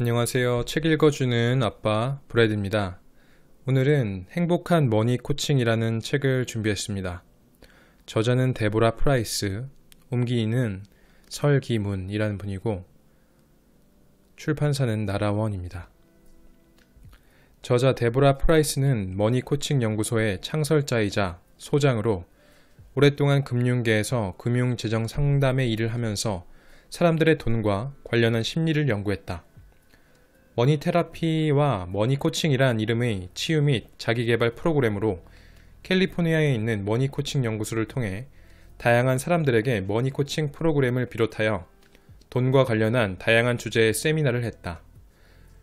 안녕하세요. 책 읽어주는 아빠 브래드입니다. 오늘은 행복한 머니 코칭이라는 책을 준비했습니다. 저자는 데보라 프라이스, 옮기인은 설기문이라는 분이고 출판사는 나라원입니다. 저자 데보라 프라이스는 머니 코칭 연구소의 창설자이자 소장으로 오랫동안 금융계에서 금융재정 상담의 일을 하면서 사람들의 돈과 관련한 심리를 연구했다. 머니 테라피와 머니 코칭이란 이름의 치유 및 자기개발 프로그램으로 캘리포니아에 있는 머니 코칭 연구소를 통해 다양한 사람들에게 머니 코칭 프로그램을 비롯하여 돈과 관련한 다양한 주제의 세미나를 했다.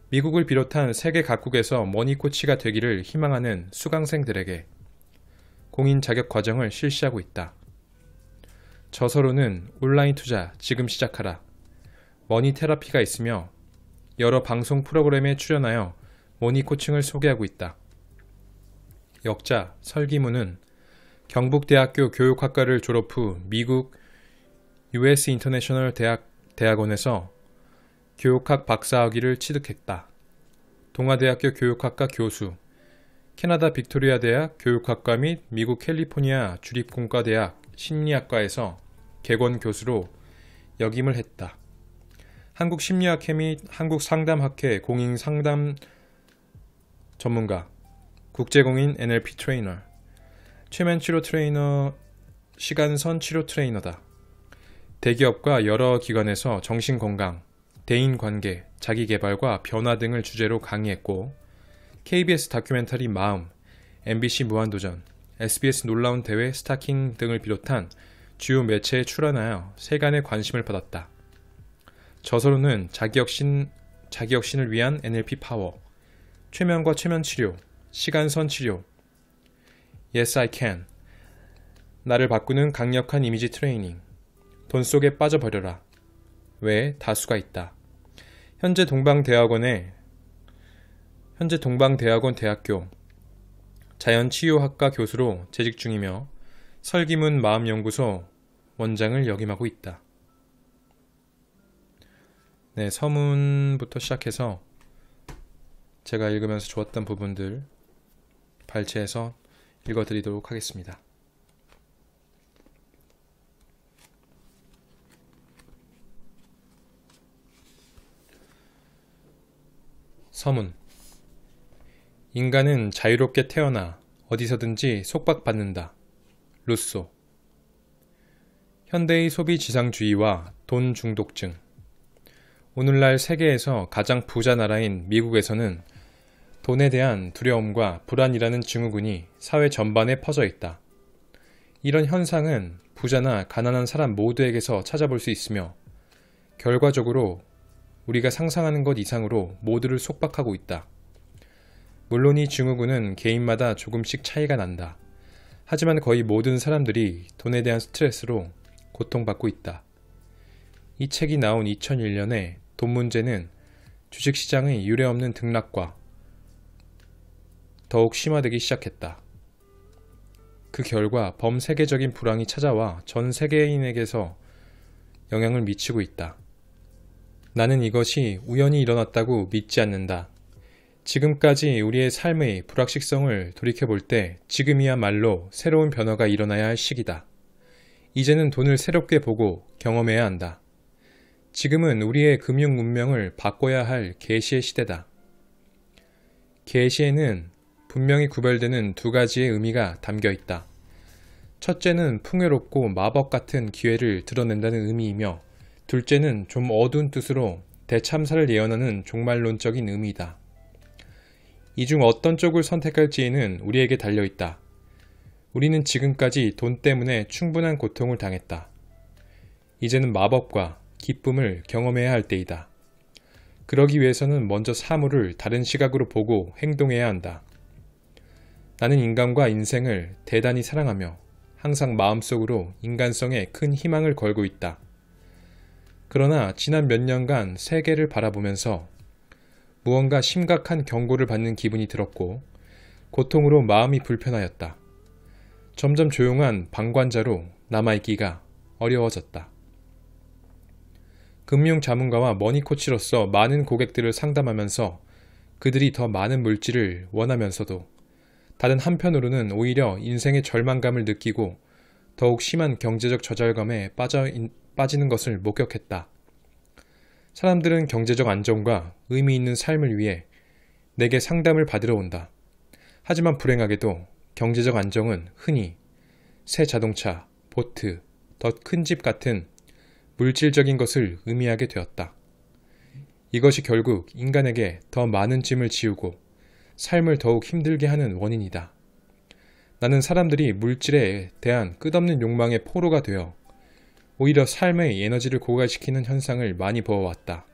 미국을 비롯한 세계 각국에서 머니 코치가 되기를 희망하는 수강생들에게 공인 자격 과정을 실시하고 있다. 저서로는 온라인 투자 지금 시작하라, 머니 테라피가 있으며 여러 방송 프로그램에 출연하여 머니 코칭을 소개하고 있다. 역자 설기문은 경북대학교 교육학과를 졸업 후 미국 US 인터내셔널 대학원에서 교육학 박사학위를 취득했다. 동아대학교 교육학과 교수, 캐나다 빅토리아 대학 교육학과 및 미국 캘리포니아 주립공과대학 심리학과에서 객원 교수로 역임을 했다. 한국심리학회 및 한국상담학회 공인상담 전문가, 국제공인 NLP 트레이너, 최면치료 트레이너, 시간선 치료 트레이너다. 대기업과 여러 기관에서 정신건강, 대인관계, 자기개발과 변화 등을 주제로 강의했고 KBS 다큐멘터리 마음, MBC 무한도전, SBS 놀라운 대회 스타킹 등을 비롯한 주요 매체에 출연하여 세간의 관심을 받았다. 저서로는 자기혁신을 위한 NLP 파워, 최면과 최면치료, 시간선 치료, Yes I Can, 나를 바꾸는 강력한 이미지 트레이닝, 돈 속에 빠져버려라, 외에 다수가 있다. 현재 동방대학원 대학교 자연치유학과 교수로 재직 중이며 설기문 마음연구소 원장을 역임하고 있다. 네, 서문부터 시작해서 제가 읽으면서 좋았던 부분들 발췌해서 읽어드리도록 하겠습니다. 서문. 인간은 자유롭게 태어나 어디서든지 속박받는다. 루소. 현대의 소비 지상주의와 돈 중독증. 오늘날 세계에서 가장 부자 나라인 미국에서는 돈에 대한 두려움과 불안이라는 증후군이 사회 전반에 퍼져 있다. 이런 현상은 부자나 가난한 사람 모두에게서 찾아볼 수 있으며 결과적으로 우리가 상상하는 것 이상으로 모두를 속박하고 있다. 물론 이 증후군은 개인마다 조금씩 차이가 난다. 하지만 거의 모든 사람들이 돈에 대한 스트레스로 고통받고 있다. 이 책이 나온 2001년에 돈 문제는 주식시장의 유례없는 등락과 더욱 심화되기 시작했다. 그 결과 범세계적인 불황이 찾아와 전 세계인에게서 영향을 미치고 있다. 나는 이것이 우연히 일어났다고 믿지 않는다. 지금까지 우리의 삶의 불확실성을 돌이켜볼 때 지금이야말로 새로운 변화가 일어나야 할 시기다. 이제는 돈을 새롭게 보고 경험해야 한다. 지금은 우리의 금융 문명을 바꿔야 할 계시의 시대다. 계시에는 분명히 구별되는 두 가지의 의미가 담겨 있다. 첫째는 풍요롭고 마법 같은 기회를 드러낸다는 의미이며 둘째는 좀 어두운 뜻으로 대참사를 예언하는 종말론적인 의미이다. 이 중 어떤 쪽을 선택할지에는 우리에게 달려있다. 우리는 지금까지 돈 때문에 충분한 고통을 당했다. 이제는 마법과 기쁨을 경험해야 할 때이다. 그러기 위해서는 먼저 사물을 다른 시각으로 보고 행동해야 한다. 나는 인간과 인생을 대단히 사랑하며 항상 마음속으로 인간성에 큰 희망을 걸고 있다. 그러나 지난 몇 년간 세계를 바라보면서 무언가 심각한 경고를 받는 기분이 들었고 고통으로 마음이 불편하였다. 점점 조용한 방관자로 남아있기가 어려워졌다. 금융자문가와 머니코치로서 많은 고객들을 상담하면서 그들이 더 많은 물질을 원하면서도 다른 한편으로는 오히려 인생의 절망감을 느끼고 더욱 심한 경제적 좌절감에 빠지는 것을 목격했다. 사람들은 경제적 안정과 의미 있는 삶을 위해 내게 상담을 받으러 온다. 하지만 불행하게도 경제적 안정은 흔히 새 자동차, 보트, 더 큰 집 같은 물질적인 것을 의미하게 되었다. 이것이 결국 인간에게 더 많은 짐을 지우고 삶을 더욱 힘들게 하는 원인이다. 나는 사람들이 물질에 대한 끝없는 욕망의 포로가 되어 오히려 삶의 에너지를 고갈시키는 현상을 많이 보아왔다.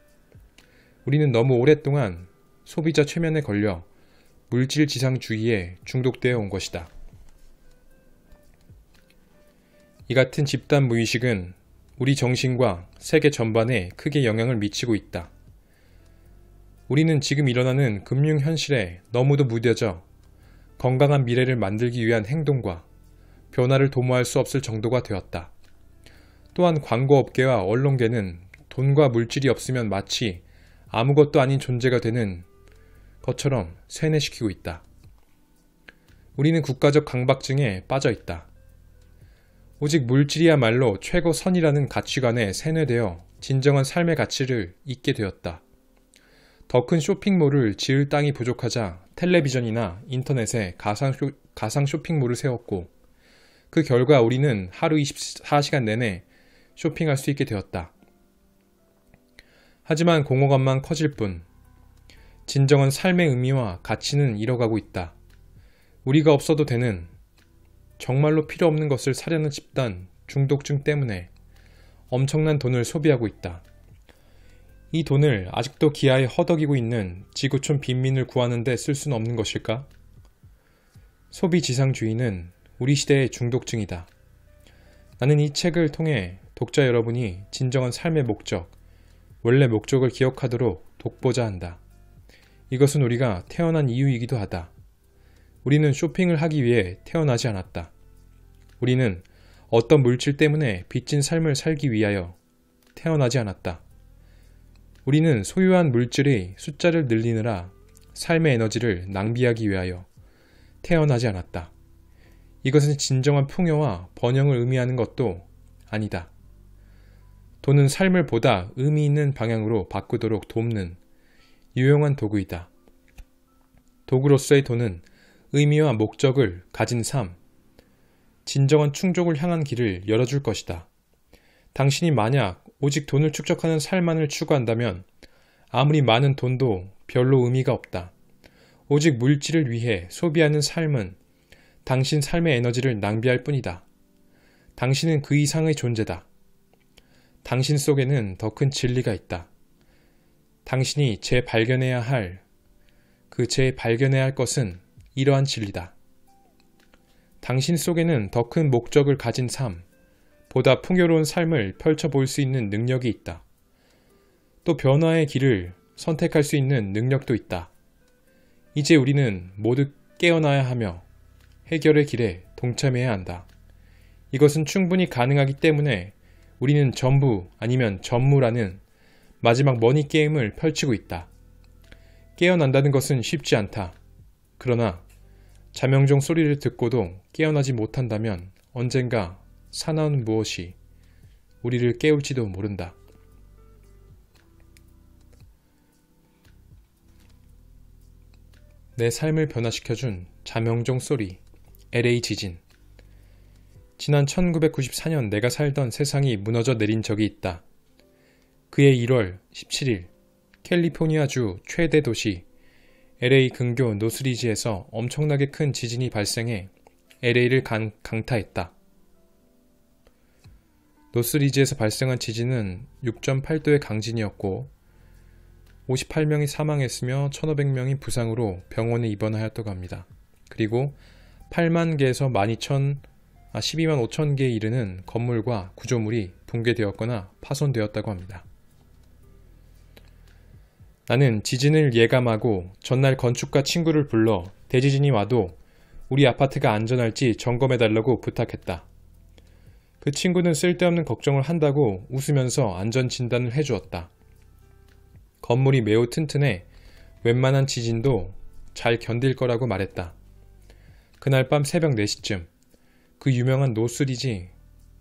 우리는 너무 오랫동안 소비자 최면에 걸려 물질 지상주의에 중독되어 온 것이다. 이 같은 집단 무의식은 우리 정신과 세계 전반에 크게 영향을 미치고 있다. 우리는 지금 일어나는 금융 현실에 너무도 무뎌져 건강한 미래를 만들기 위한 행동과 변화를 도모할 수 없을 정도가 되었다. 또한 광고업계와 언론계는 돈과 물질이 없으면 마치 아무것도 아닌 존재가 되는 것처럼 세뇌시키고 있다. 우리는 국가적 강박증에 빠져 있다. 오직 물질이야말로 최고선이라는 가치관에 세뇌되어 진정한 삶의 가치를 잊게 되었다. 더 큰 쇼핑몰을 지을 땅이 부족하자 텔레비전이나 인터넷에 가상 쇼핑몰을 세웠고 그 결과 우리는 하루 24시간 내내 쇼핑할 수 있게 되었다. 하지만 공허감만 커질 뿐 진정한 삶의 의미와 가치는 잃어가고 있다. 우리가 없어도 되는 정말로 필요 없는 것을 사려는 집단 중독증 때문에 엄청난 돈을 소비하고 있다. 이 돈을 아직도 기아에 허덕이고 있는 지구촌 빈민을 구하는 데 쓸 수는 없는 것일까? 소비지상주의는 우리 시대의 중독증이다. 나는 이 책을 통해 독자 여러분이 진정한 삶의 목적, 원래 목적을 기억하도록 돕고자 한다. 이것은 우리가 태어난 이유이기도 하다. 우리는 쇼핑을 하기 위해 태어나지 않았다. 우리는 어떤 물질 때문에 빚진 삶을 살기 위하여 태어나지 않았다. 우리는 소유한 물질의 숫자를 늘리느라 삶의 에너지를 낭비하기 위하여 태어나지 않았다. 이것은 진정한 풍요와 번영을 의미하는 것도 아니다. 돈은 삶을 보다 의미 있는 방향으로 바꾸도록 돕는 유용한 도구이다. 도구로서의 돈은 의미와 목적을 가진 삶, 진정한 충족을 향한 길을 열어줄 것이다. 당신이 만약 오직 돈을 축적하는 삶만을 추구한다면 아무리 많은 돈도 별로 의미가 없다. 오직 물질을 위해 소비하는 삶은 당신 삶의 에너지를 낭비할 뿐이다. 당신은 그 이상의 존재다. 당신 속에는 더 큰 진리가 있다. 당신이 재발견해야 할 것은 이러한 진리다. 당신 속에는 더 큰 목적을 가진 삶, 보다 풍요로운 삶을 펼쳐볼 수 있는 능력이 있다. 또 변화의 길을 선택할 수 있는 능력도 있다. 이제 우리는 모두 깨어나야 하며 해결의 길에 동참해야 한다. 이것은 충분히 가능하기 때문에 우리는 전부 아니면 전무라는 마지막 머니 게임을 펼치고 있다. 깨어난다는 것은 쉽지 않다. 그러나 자명종 소리를 듣고도 깨어나지 못한다면 언젠가 사나운 무엇이 우리를 깨울지도 모른다. 내 삶을 변화시켜준 자명종 소리, LA 지진. 지난 1994년 내가 살던 세상이 무너져 내린 적이 있다. 그해 1월 17일 캘리포니아주 최대 도시 LA 근교 노스리지에서 엄청나게 큰 지진이 발생해 LA를 강타했다. 노스리지에서 발생한 지진은 6.8도의 강진이었고 58명이 사망했으며 1,500명이 부상으로 병원에 입원하였다고 합니다. 그리고 8만 개에서 12만 5천 개에 이르는 건물과 구조물이 붕괴되었거나 파손되었다고 합니다. 나는 지진을 예감하고 전날 건축가 친구를 불러 대지진이 와도 우리 아파트가 안전할지 점검해달라고 부탁했다. 그 친구는 쓸데없는 걱정을 한다고 웃으면서 안전진단을 해주었다. 건물이 매우 튼튼해 웬만한 지진도 잘 견딜 거라고 말했다. 그날 밤 새벽 4시쯤 그 유명한 노스리지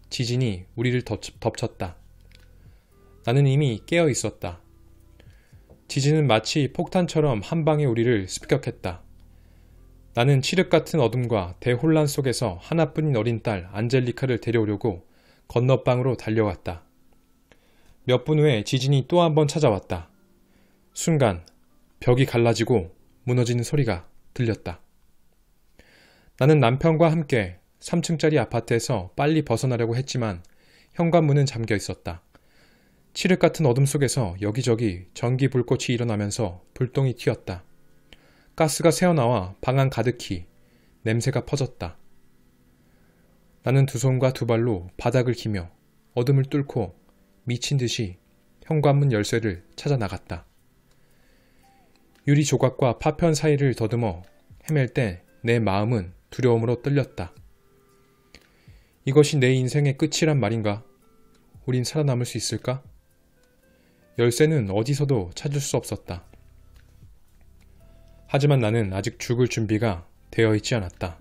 지진이 우리를 덮쳤다. 나는 이미 깨어 있었다. 지진은 마치 폭탄처럼 한 방에 우리를 습격했다. 나는 칠흑 같은 어둠과 대혼란 속에서 하나뿐인 어린 딸 안젤리카를 데려오려고 건너방으로 달려갔다. 몇 분 후에 지진이 또 한 번 찾아왔다. 순간 벽이 갈라지고 무너지는 소리가 들렸다. 나는 남편과 함께 3층짜리 아파트에서 빨리 벗어나려고 했지만 현관문은 잠겨 있었다. 칠흑 같은 어둠 속에서 여기저기 전기 불꽃이 일어나면서 불똥이 튀었다. 가스가 새어나와 방 안 가득히 냄새가 퍼졌다. 나는 두 손과 두 발로 바닥을 기며 어둠을 뚫고 미친 듯이 현관문 열쇠를 찾아 나갔다. 유리 조각과 파편 사이를 더듬어 헤맬 때 내 마음은 두려움으로 떨렸다. 이것이 내 인생의 끝이란 말인가? 우린 살아남을 수 있을까? 열쇠는 어디서도 찾을 수 없었다. 하지만 나는 아직 죽을 준비가 되어 있지 않았다.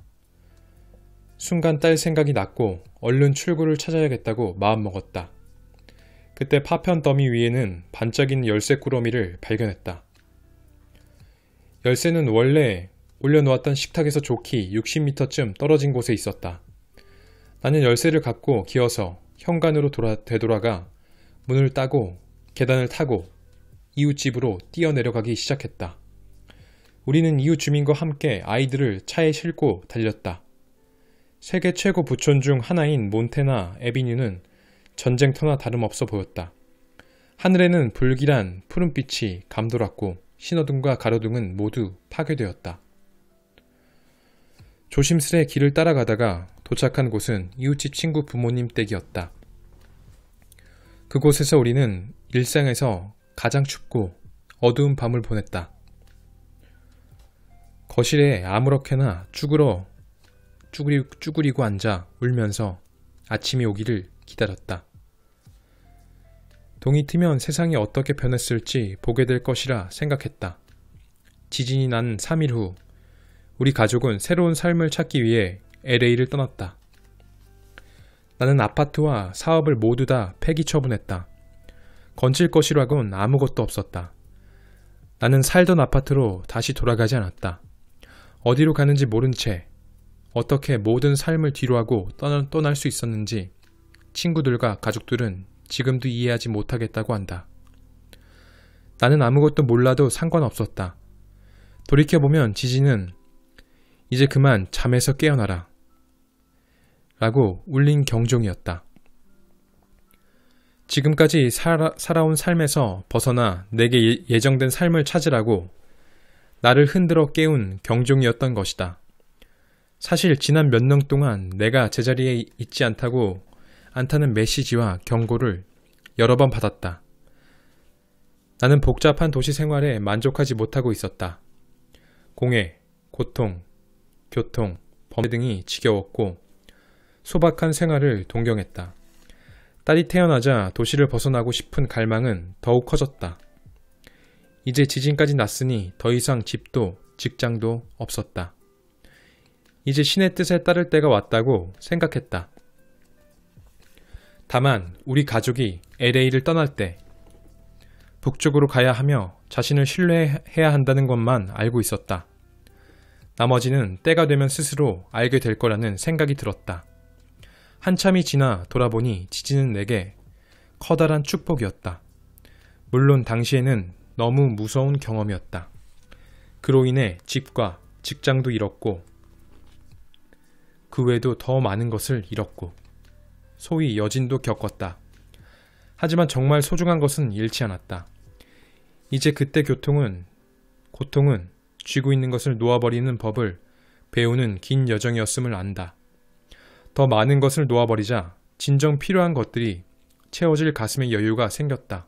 순간 딸 생각이 났고 얼른 출구를 찾아야겠다고 마음먹었다. 그때 파편 더미 위에는 반짝이는 열쇠 꾸러미를 발견했다. 열쇠는 원래 올려놓았던 식탁에서 좋게 60m쯤 떨어진 곳에 있었다. 나는 열쇠를 갖고 기어서 현관으로 되돌아가 문을 따고 계단을 타고 이웃집으로 뛰어내려가기 시작했다. 우리는 이웃 주민과 함께 아이들을 차에 싣고 달렸다. 세계 최고 부촌 중 하나인 몬테나 애비뉴는 전쟁터나 다름없어 보였다. 하늘에는 불길한 푸른빛이 감돌았고 신호등과 가로등은 모두 파괴되었다. 조심스레 길을 따라가다가 도착한 곳은 이웃집 친구 부모님 댁이었다. 그곳에서 우리는 일생에서 가장 춥고 어두운 밤을 보냈다. 거실에 아무렇게나 쭈그리고 앉아 울면서 아침이 오기를 기다렸다. 동이 트면 세상이 어떻게 변했을지 보게 될 것이라 생각했다. 지진이 난 3일 후 우리 가족은 새로운 삶을 찾기 위해 LA를 떠났다. 나는 아파트와 사업을 모두 다 폐기 처분했다. 건질 것이라곤 아무것도 없었다. 나는 살던 아파트로 다시 돌아가지 않았다. 어디로 가는지 모른 채 어떻게 모든 삶을 뒤로하고 떠날 수 있었는지 친구들과 가족들은 지금도 이해하지 못하겠다고 한다. 나는 아무것도 몰라도 상관없었다. 돌이켜보면 지진은 이제 그만 잠에서 깨어나라 라고 울린 경종이었다. 지금까지 살아온 삶에서 벗어나 내게 예정된 삶을 찾으라고 나를 흔들어 깨운 경종이었던 것이다. 사실 지난 몇 년 동안 내가 제자리에 있지 않다는 메시지와 경고를 여러 번 받았다. 나는 복잡한 도시 생활에 만족하지 못하고 있었다. 공해, 고통, 교통, 범죄 등이 지겨웠고 소박한 생활을 동경했다. 딸이 태어나자 도시를 벗어나고 싶은 갈망은 더욱 커졌다. 이제 지진까지 났으니 더 이상 집도 직장도 없었다. 이제 신의 뜻에 따를 때가 왔다고 생각했다. 다만 우리 가족이 LA를 떠날 때 북쪽으로 가야 하며 자신을 신뢰해야 한다는 것만 알고 있었다. 나머지는 때가 되면 스스로 알게 될 거라는 생각이 들었다. 한참이 지나 돌아보니 지진은 내게 커다란 축복이었다. 물론 당시에는 너무 무서운 경험이었다. 그로 인해 집과 직장도 잃었고 그 외에도 더 많은 것을 잃었고 소위 여진도 겪었다. 하지만 정말 소중한 것은 잃지 않았다. 이제 그때 고통은 쥐고 있는 것을 놓아버리는 법을 배우는 긴 여정이었음을 안다. 더 많은 것을 놓아버리자 진정 필요한 것들이 채워질 가슴의 여유가 생겼다.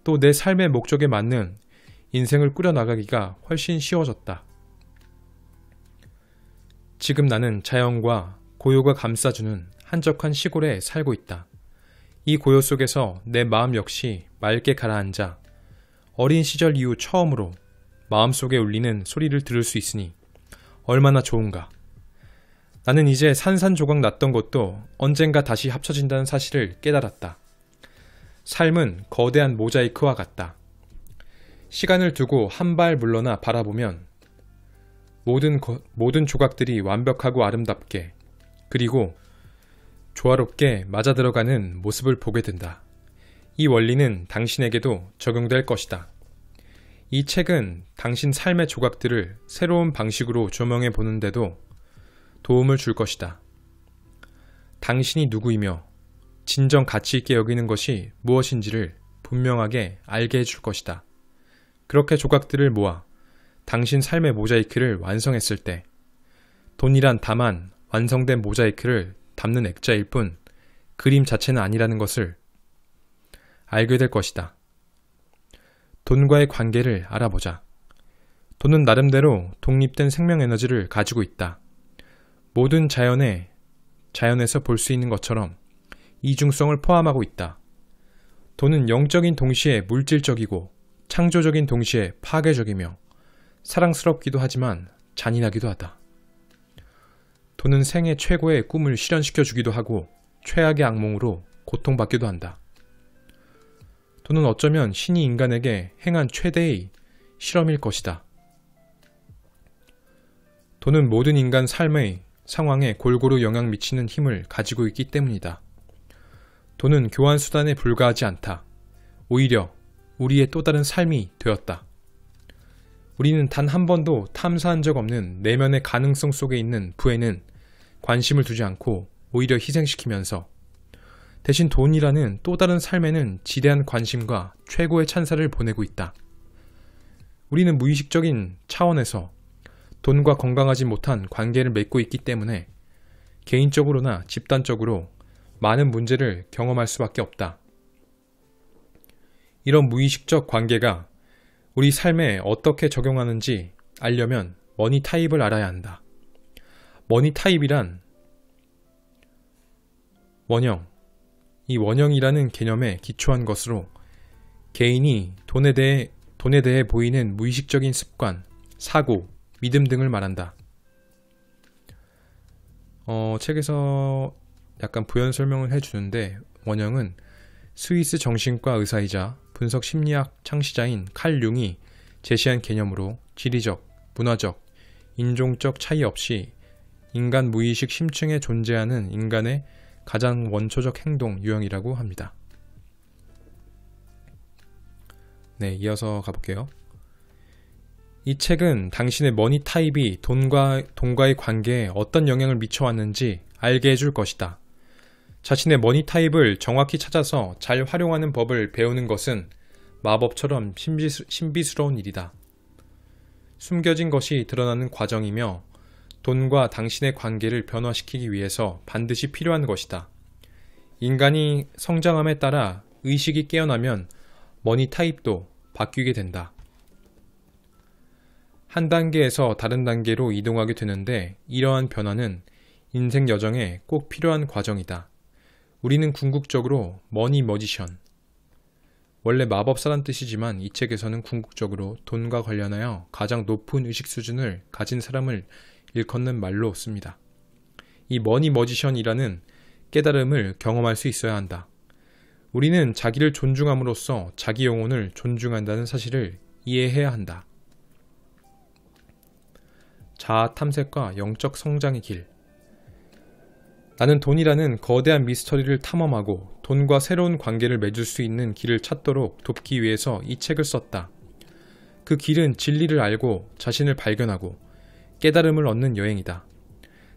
또 내 삶의 목적에 맞는 인생을 꾸려나가기가 훨씬 쉬워졌다. 지금 나는 자연과 고요가 감싸주는 한적한 시골에 살고 있다. 이 고요 속에서 내 마음 역시 맑게 가라앉아 어린 시절 이후 처음으로 마음속에 울리는 소리를 들을 수 있으니 얼마나 좋은가. 나는 이제 산산조각 났던 것도 언젠가 다시 합쳐진다는 사실을 깨달았다. 삶은 거대한 모자이크와 같다. 시간을 두고 한 발 물러나 바라보면 모든 조각들이 완벽하고 아름답게 그리고 조화롭게 맞아들어가는 모습을 보게 된다. 이 원리는 당신에게도 적용될 것이다. 이 책은 당신 삶의 조각들을 새로운 방식으로 조명해 보는데도 도움을 줄 것이다. 당신이 누구이며 진정 가치 있게 여기는 것이 무엇인지를 분명하게 알게 해줄 것이다. 그렇게 조각들을 모아 당신 삶의 모자이크를 완성했을 때 돈이란 다만 완성된 모자이크를 담는 액자일 뿐 그림 자체는 아니라는 것을 알게 될 것이다. 돈과의 관계를 알아보자. 돈은 나름대로 독립된 생명 에너지를 가지고 있다. 모든 자연에서 볼 수 있는 것처럼 이중성을 포함하고 있다. 돈은 영적인 동시에 물질적이고 창조적인 동시에 파괴적이며 사랑스럽기도 하지만 잔인하기도 하다. 돈은 생애 최고의 꿈을 실현시켜 주기도 하고 최악의 악몽으로 고통받기도 한다. 돈은 어쩌면 신이 인간에게 행한 최대의 실험일 것이다. 돈은 모든 인간 삶의 상황에 골고루 영향 미치는 힘을 가지고 있기 때문이다. 돈은 교환수단에 불과하지 않다. 오히려 우리의 또 다른 삶이 되었다. 우리는 단 한 번도 탐사한 적 없는 내면의 가능성 속에 있는 부에는 관심을 두지 않고 오히려 희생시키면서 대신 돈이라는 또 다른 삶에는 지대한 관심과 최고의 찬사를 보내고 있다. 우리는 무의식적인 차원에서 돈과 건강하지 못한 관계를 맺고 있기 때문에 개인적으로나 집단적으로 많은 문제를 경험할 수밖에 없다. 이런 무의식적 관계가 우리 삶에 어떻게 적용하는지 알려면 머니 타입을 알아야 한다. 머니 타입이란 원형, 이 원형이라는 개념에 기초한 것으로 개인이 돈에 대해 보이는 무의식적인 습관, 사고, 믿음 등을 말한다. 책에서 약간 부연 설명을 해주는데 원형은 스위스 정신과 의사이자 분석 심리학 창시자인 칼 융이 제시한 개념으로 지리적, 문화적, 인종적 차이 없이 인간 무의식 심층에 존재하는 인간의 가장 원초적 행동 유형이라고 합니다. 네, 이어서 가볼게요. 이 책은 당신의 머니 타입이 돈과의 관계에 어떤 영향을 미쳐왔는지 알게 해줄 것이다. 자신의 머니 타입을 정확히 찾아서 잘 활용하는 법을 배우는 것은 마법처럼 신비스러운 일이다. 숨겨진 것이 드러나는 과정이며 돈과 당신의 관계를 변화시키기 위해서 반드시 필요한 것이다. 인간이 성장함에 따라 의식이 깨어나면 머니 타입도 바뀌게 된다. 한 단계에서 다른 단계로 이동하게 되는데 이러한 변화는 인생 여정에 꼭 필요한 과정이다. 우리는 궁극적으로 머니 머지션, 원래 마법사란 뜻이지만 이 책에서는 궁극적으로 돈과 관련하여 가장 높은 의식 수준을 가진 사람을 일컫는 말로 씁니다. 이 머니 머지션이라는 깨달음을 경험할 수 있어야 한다. 우리는 자기를 존중함으로써 자기 영혼을 존중한다는 사실을 이해해야 한다. 자아 탐색과 영적 성장의 길. 나는 돈이라는 거대한 미스터리를 탐험하고 돈과 새로운 관계를 맺을 수 있는 길을 찾도록 돕기 위해서 이 책을 썼다. 그 길은 진리를 알고 자신을 발견하고 깨달음을 얻는 여행이다.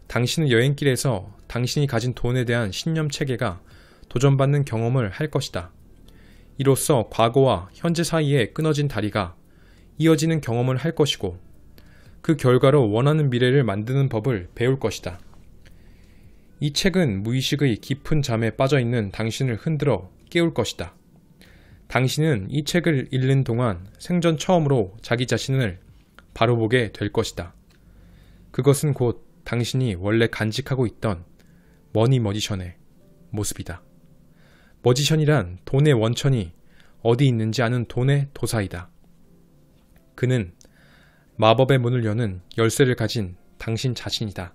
당신은 여행길에서 당신이 가진 돈에 대한 신념 체계가 도전받는 경험을 할 것이다. 이로써 과거와 현재 사이에 끊어진 다리가 이어지는 경험을 할 것이고 그 결과로 원하는 미래를 만드는 법을 배울 것이다. 이 책은 무의식의 깊은 잠에 빠져있는 당신을 흔들어 깨울 것이다. 당신은 이 책을 읽는 동안 생전 처음으로 자기 자신을 바로 보게 될 것이다. 그것은 곧 당신이 원래 간직하고 있던 머니 머지션의 모습이다. 머지션이란 돈의 원천이 어디 있는지 아는 돈의 도사이다. 그는 마법의 문을 여는 열쇠를 가진 당신 자신이다.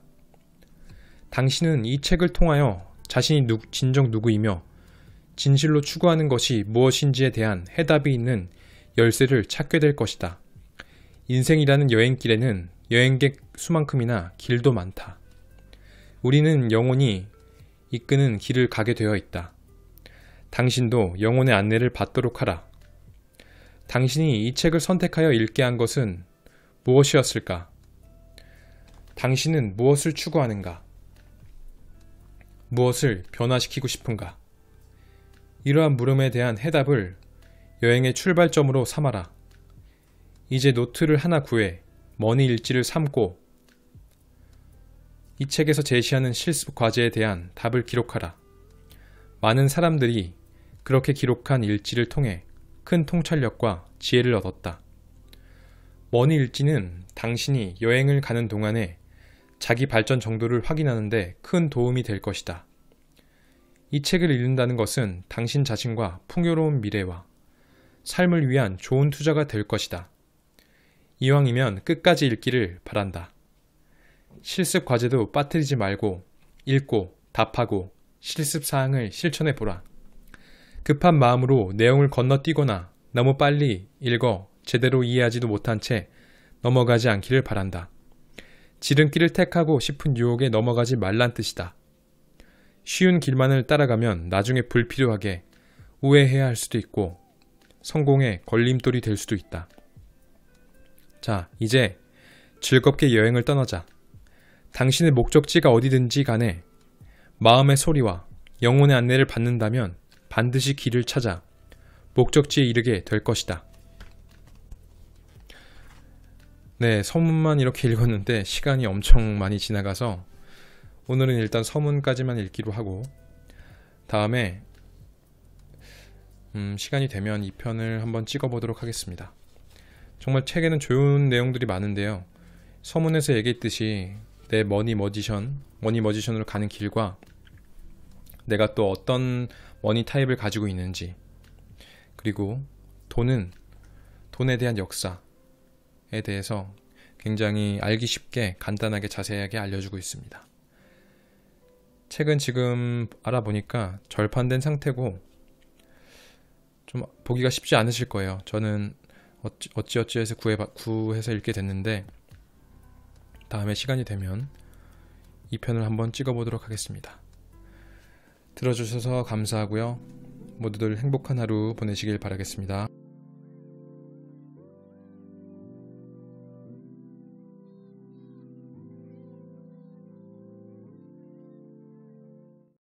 당신은 이 책을 통하여 자신이 진정 누구이며 진실로 추구하는 것이 무엇인지에 대한 해답이 있는 열쇠를 찾게 될 것이다. 인생이라는 여행길에는 여행객 수만큼이나 길도 많다. 우리는 영혼이 이끄는 길을 가게 되어 있다. 당신도 영혼의 안내를 받도록 하라. 당신이 이 책을 선택하여 읽게 한 것은 무엇이었을까? 당신은 무엇을 추구하는가? 무엇을 변화시키고 싶은가? 이러한 물음에 대한 해답을 여행의 출발점으로 삼아라. 이제 노트를 하나 구해 머니 일지를 삼고 이 책에서 제시하는 실습 과제에 대한 답을 기록하라. 많은 사람들이 그렇게 기록한 일지를 통해 큰 통찰력과 지혜를 얻었다. 머니 일지는 당신이 여행을 가는 동안에 자기 발전 정도를 확인하는 데 큰 도움이 될 것이다. 이 책을 읽는다는 것은 당신 자신과 풍요로운 미래와 삶을 위한 좋은 투자가 될 것이다. 이왕이면 끝까지 읽기를 바란다. 실습 과제도 빠뜨리지 말고 읽고 답하고 실습 사항을 실천해 보라. 급한 마음으로 내용을 건너뛰거나 너무 빨리 읽어 제대로 이해하지도 못한 채 넘어가지 않기를 바란다. 지름길을 택하고 싶은 유혹에 넘어가지 말란 뜻이다. 쉬운 길만을 따라가면 나중에 불필요하게 우회해야 할 수도 있고 성공의 걸림돌이 될 수도 있다. 자, 이제 즐겁게 여행을 떠나자. 당신의 목적지가 어디든지 간에 마음의 소리와 영혼의 안내를 받는다면 반드시 길을 찾아 목적지에 이르게 될 것이다. 네, 서문만 이렇게 읽었는데 시간이 엄청 많이 지나가서 오늘은 일단 서문까지만 읽기로 하고 다음에 시간이 되면 2편을 한번 찍어보도록 하겠습니다. 정말 책에는 좋은 내용들이 많은데요. 서문에서 얘기했듯이 내 머니 머지션으로 가는 길과 내가 또 어떤 머니 타입을 가지고 있는지, 그리고 돈에 대한 역사에 대해서 굉장히 알기 쉽게 간단하게 자세하게 알려주고 있습니다. 책은 지금 알아보니까 절판된 상태고 좀 보기가 쉽지 않으실 거예요. 저는 어찌어찌해서 구해서 읽게 됐는데 다음에 시간이 되면 2편을 한번 찍어보도록 하겠습니다. 들어주셔서 감사하고요. 모두들 행복한 하루 보내시길 바라겠습니다.